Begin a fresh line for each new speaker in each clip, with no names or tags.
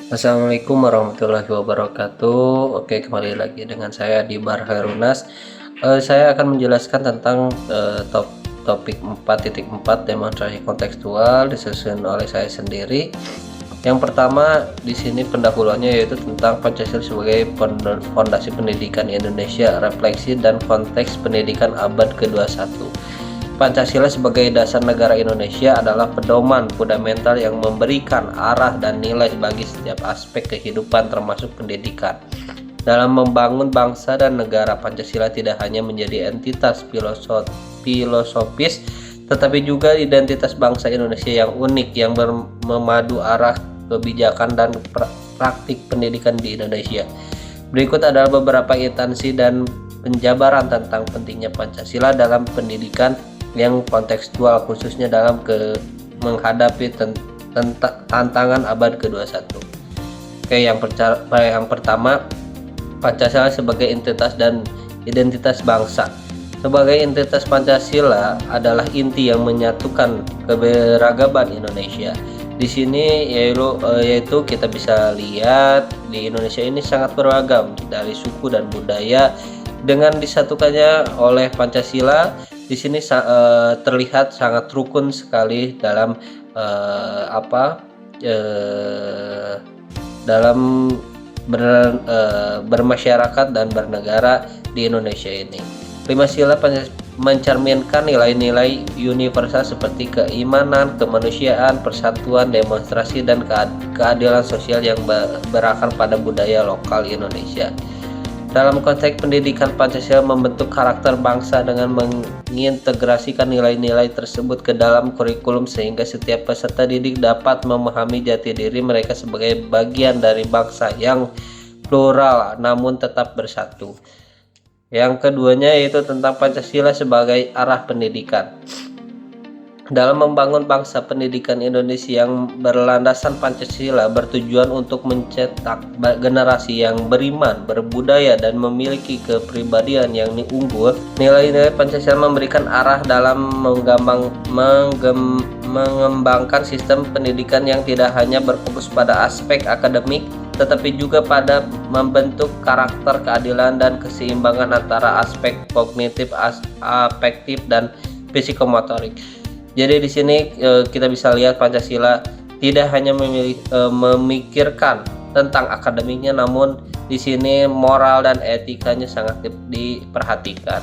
Assalamualaikum warahmatullahi wabarakatuh. Oke, kembali lagi dengan saya di Bar Herunas. Saya akan menjelaskan tentang topik 4.4 demonstrasi kontekstual disusun oleh saya sendiri. Yang pertama di sini pendahuluannya yaitu tentang Pancasila sebagai fondasi pendidikan Indonesia, refleksi dan konteks pendidikan abad ke-21. Pancasila sebagai dasar negara Indonesia adalah pedoman fundamental yang memberikan arah dan nilai bagi setiap aspek kehidupan termasuk pendidikan. Dalam membangun bangsa dan negara, Pancasila tidak hanya menjadi entitas filosofis, tetapi juga identitas bangsa Indonesia yang unik, yang memadu arah kebijakan dan praktik pendidikan di Indonesia. Berikut adalah beberapa instansi dan penjabaran tentang pentingnya Pancasila dalam pendidikan yang kontekstual, khususnya dalam menghadapi tantangan abad ke-21. Oke, yang pertama, Pancasila sebagai entitas dan identitas bangsa. Sebagai entitas, Pancasila adalah inti yang menyatukan keberagaman Indonesia. Di sini yaitu kita bisa lihat di Indonesia ini sangat beragam dari suku dan budaya. Dengan disatukannya oleh Pancasila, di sini terlihat sangat rukun sekali dalam bermasyarakat dan bernegara di Indonesia ini. 5 sila mencerminkan nilai-nilai universal seperti keimanan, kemanusiaan, persatuan, demonstrasi, dan keadilan sosial yang berakar pada budaya lokal Indonesia. Dalam konteks pendidikan, Pancasila membentuk karakter bangsa dengan mengintegrasikan nilai-nilai tersebut ke dalam kurikulum sehingga setiap peserta didik dapat memahami jati diri mereka sebagai bagian dari bangsa yang plural namun tetap bersatu. Yang keduanya yaitu tentang Pancasila sebagai arah pendidikan. Dalam membangun bangsa, pendidikan Indonesia yang berlandasan Pancasila bertujuan untuk mencetak generasi yang beriman, berbudaya, dan memiliki kepribadian yang unggul. Nilai-nilai Pancasila memberikan arah dalam mengembangkan sistem pendidikan yang tidak hanya berfokus pada aspek akademik, tetapi juga pada membentuk karakter, keadilan, dan keseimbangan antara aspek kognitif, afektif, dan psikomotorik. Jadi di sini kita bisa lihat Pancasila tidak hanya memikirkan tentang akademiknya, namun di sini moral dan etikanya sangat diperhatikan.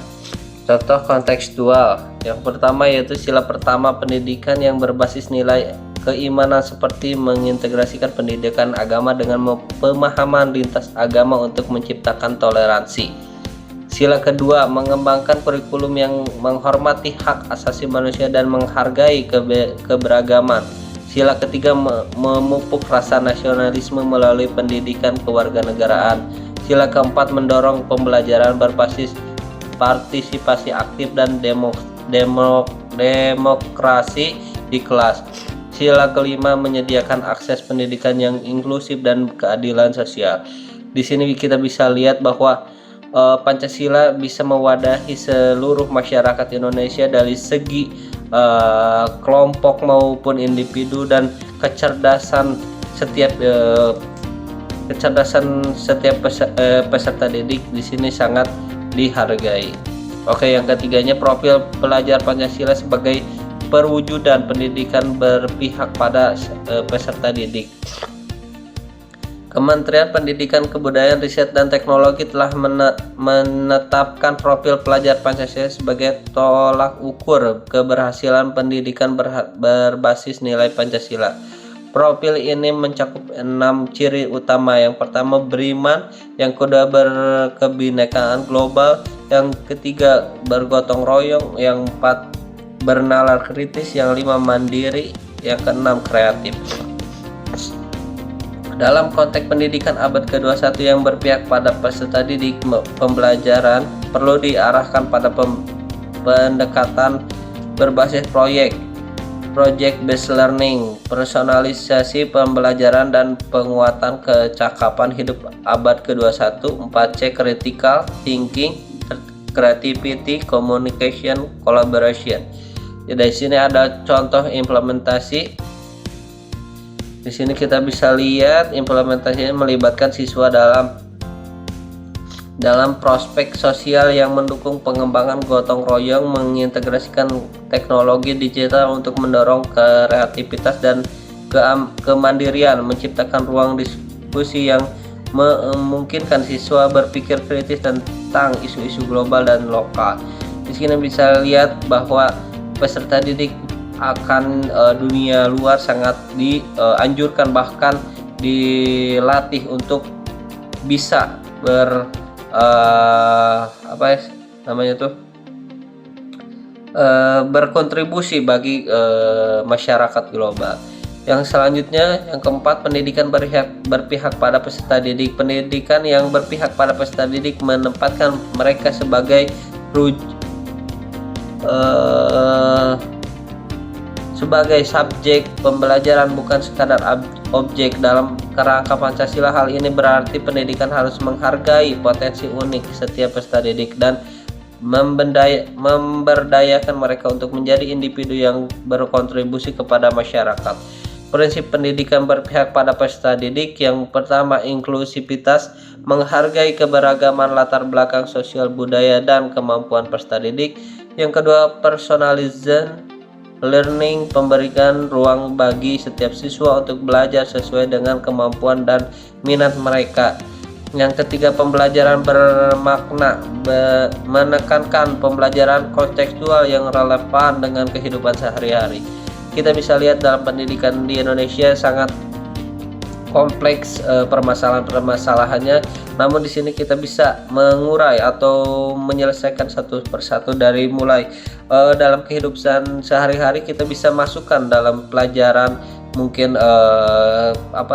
Contoh kontekstual yang pertama yaitu sila pertama, pendidikan yang berbasis nilai keimanan seperti mengintegrasikan pendidikan agama dengan pemahaman lintas agama untuk menciptakan toleransi. Sila kedua, mengembangkan kurikulum yang menghormati hak asasi manusia dan menghargai keberagaman. Sila ketiga, memupuk rasa nasionalisme melalui pendidikan kewarganegaraan. Sila keempat, mendorong pembelajaran berbasis partisipasi aktif dan demokrasi di kelas. Sila kelima, menyediakan akses pendidikan yang inklusif dan keadilan sosial. Di sini kita bisa lihat bahwa Pancasila bisa mewadahi seluruh masyarakat Indonesia dari segi kelompok maupun individu, dan kecerdasan setiap peserta didik di sini sangat dihargai. Oke, yang ketiganya, profil pelajar Pancasila sebagai perwujudan pendidikan berpihak pada peserta didik. Kementerian Pendidikan, Kebudayaan, Riset, dan Teknologi telah menetapkan profil pelajar Pancasila sebagai tolak ukur keberhasilan pendidikan berbasis nilai Pancasila. Profil ini mencakup 6 ciri utama. Yang pertama, beriman. Yang kedua, berkebinekaan global. Yang ketiga, bergotong royong. Yang empat, bernalar kritis. Yang lima, mandiri. Yang keenam, kreatif. Dalam konteks pendidikan abad ke-21 yang berpihak pada peserta didik, pembelajaran perlu diarahkan pada pendekatan berbasis project based learning, personalisasi pembelajaran, dan penguatan kecakapan hidup abad ke-21. 4C, critical thinking, creativity, communication, collaboration. Jadi di sini ada contoh implementasi Di sini kita bisa lihat implementasinya melibatkan siswa dalam prospek sosial yang mendukung pengembangan gotong royong, mengintegrasikan teknologi digital untuk mendorong kreativitas dan kemandirian, menciptakan ruang diskusi yang memungkinkan siswa berpikir kritis tentang isu-isu global dan lokal. Di sini bisa lihat bahwa peserta didik akan dunia luar sangat dianjurkan, bahkan dilatih untuk bisa berkontribusi bagi masyarakat global. Yang selanjutnya, yang keempat, pendidikan berpihak pada peserta didik. Pendidikan yang berpihak pada peserta didik menempatkan mereka sebagai subjek pembelajaran, bukan sekadar objek. Dalam kerangka Pancasila, hal ini berarti pendidikan harus menghargai potensi unik setiap peserta didik dan memberdayakan mereka untuk menjadi individu yang berkontribusi kepada masyarakat. Prinsip pendidikan berpihak pada peserta didik: yang pertama, inklusivitas, menghargai keberagaman latar belakang sosial, budaya, dan kemampuan peserta didik. Yang kedua, personalized learning, memberikan ruang bagi setiap siswa untuk belajar sesuai dengan kemampuan dan minat mereka. Yang ketiga, pembelajaran bermakna, menekankan pembelajaran kontekstual yang relevan dengan kehidupan sehari-hari. Kita bisa lihat dalam pendidikan di Indonesia sangat kompleks permasalahan-permasalahannya, namun di sini kita bisa mengurai atau menyelesaikan satu persatu. Dari mulai dalam kehidupan sehari-hari kita bisa masukkan dalam pelajaran, mungkin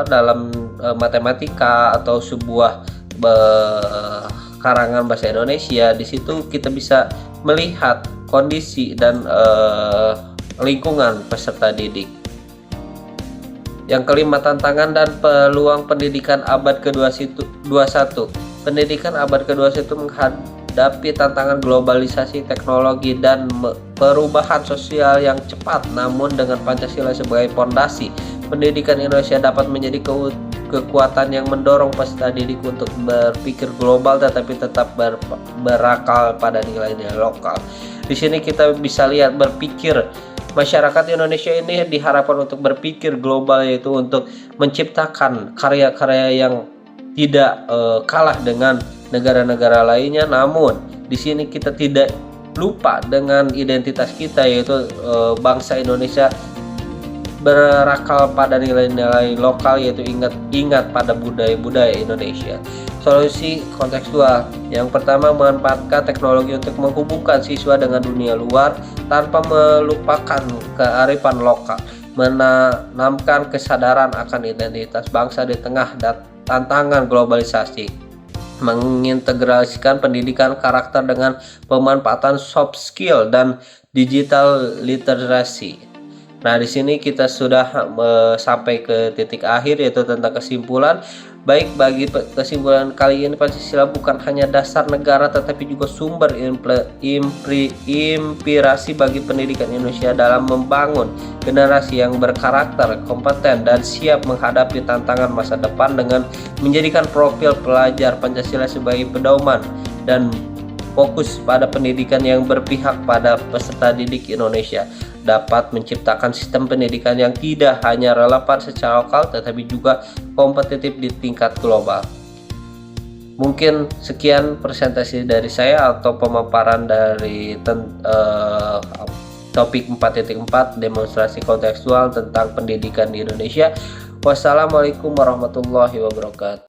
dalam matematika atau sebuah karangan bahasa Indonesia. Di situ kita bisa melihat kondisi dan lingkungan peserta didik. Yang kelima, tantangan dan peluang pendidikan abad ke-21. Pendidikan abad ke-21 menghadapi tantangan globalisasi, teknologi, dan perubahan sosial yang cepat. Namun dengan Pancasila sebagai pondasi, pendidikan Indonesia dapat menjadi kekuatan yang mendorong peserta didik untuk berpikir global tetapi tetap berakal pada nilai-nilai lokal. Di sini kita bisa lihat masyarakat Indonesia ini diharapkan untuk berpikir global, yaitu untuk menciptakan karya-karya yang tidak kalah dengan negara-negara lainnya. Namun di sini kita tidak lupa dengan identitas kita, yaitu bangsa Indonesia berakal pada nilai-nilai lokal, yaitu ingat pada budaya-budaya Indonesia. Solusi kontekstual: yang pertama, memanfaatkan teknologi untuk menghubungkan siswa dengan dunia luar tanpa melupakan kearifan lokal, menanamkan kesadaran akan identitas bangsa di tengah tantangan globalisasi, mengintegrasikan pendidikan karakter dengan pemanfaatan soft skill dan digital literasi. Nah, di sini kita sudah sampai ke titik akhir, yaitu tentang kesimpulan. Baik, bagi kesimpulan kali ini, Pancasila bukan hanya dasar negara tetapi juga sumber inspirasi bagi pendidikan Indonesia dalam membangun generasi yang berkarakter, kompeten, dan siap menghadapi tantangan masa depan dengan menjadikan profil pelajar Pancasila sebagai pedoman dan fokus pada pendidikan yang berpihak pada peserta didik Indonesia dapat menciptakan sistem pendidikan yang tidak hanya relevan secara lokal tetapi juga kompetitif di tingkat global. Mungkin sekian presentasi dari saya atau pemaparan dari topik 4.4 demonstrasi kontekstual tentang pendidikan di Indonesia. Wassalamualaikum warahmatullahi wabarakatuh.